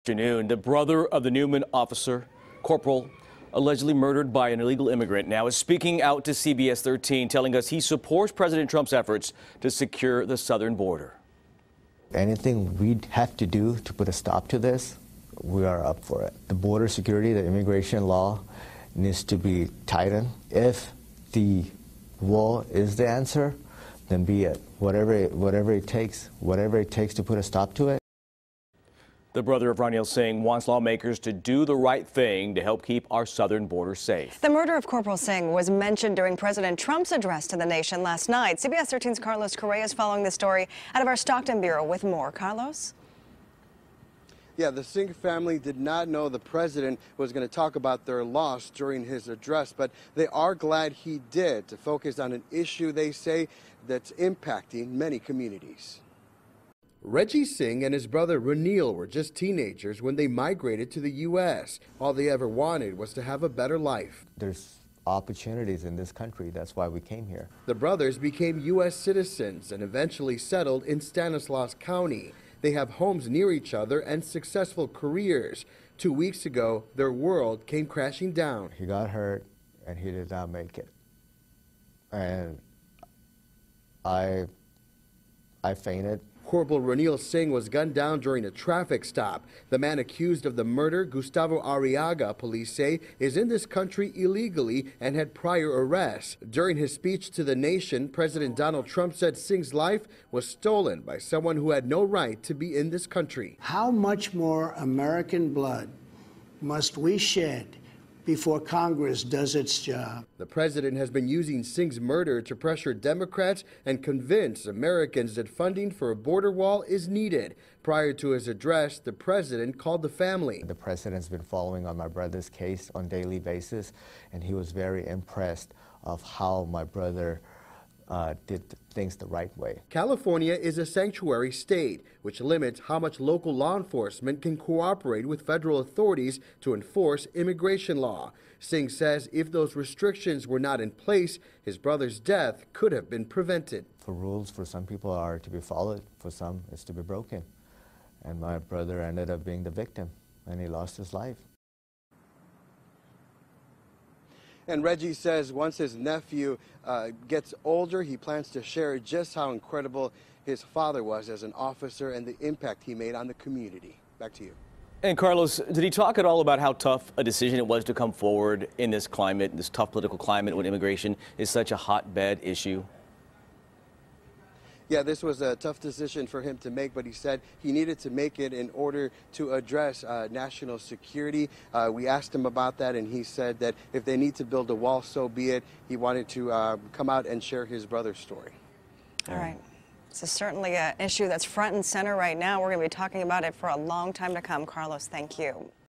Afternoon, the brother of the Newman officer, Corporal, allegedly murdered by an illegal immigrant, now is speaking out to CBS 13, telling us he supports President Trump's efforts to secure the southern border. Anything we'd have to do to put a stop to this, we are up for it. The border security, the immigration law needs to be tightened. If the wall is the answer, then be it. Whatever it takes to put a stop to it. The brother of Ronil saying wants lawmakers to do the right thing to help keep our southern border safe. The murder of Corporal Singh was mentioned during President Trump's address to the nation last night. CBS 13's Carlos Correa is following the story out of our Stockton bureau with more. Carlos? Yeah, the Singh family did not know the president was going to talk about their loss during his address, but they are glad he did, to focus on an issue they say that's impacting many communities. Reggie Singh and his brother Ronil were just teenagers when they migrated to the U.S. All they ever wanted was to have a better life. There's opportunities in this country. That's why we came here. The brothers became U.S. citizens and eventually settled in Stanislaus County. They have homes near each other and successful careers. 2 weeks ago, their world came crashing down. He got hurt and he did not make it. And I fainted. Corporal Ronil Singh was gunned down during a traffic stop. The man accused of the murder, Gustavo Arriaga, police say, is in this country illegally and had prior arrests. During his speech to the nation, President Donald Trump said Singh's life was stolen by someone who had no right to be in this country. How much more American blood must we shed before Congress does its job? The president has been using Singh's murder to pressure Democrats and convince Americans that funding for a border wall is needed. Prior to his address, the president called the family. The president's been following on my brother's case on a daily basis, and he was very impressed of how my brother did things the right way. California is a sanctuary state, which limits how much local law enforcement can cooperate with federal authorities to enforce immigration law. Singh says if those restrictions were not in place, his brother's death could have been prevented. For rules for some people are to be followed, for some it's to be broken. And my brother ended up being the victim, and he lost his life. And Reggie says once his nephew gets older, he plans to share just how incredible his father was as an officer and the impact he made on the community. Back to you. And Carlos, did he talk at all about how tough a decision it was to come forward in this climate, this tough political climate when immigration is such a hotbed issue? Yeah, this was a tough decision for him to make, but he said he needed to make it in order to address national security. We asked him about that, and he said that if they need to build a wall, so be it. He wanted to come out and share his brother's story. All right. This is certainly an issue that's front and center right now. We're going to be talking about it for a long time to come. Carlos, thank you.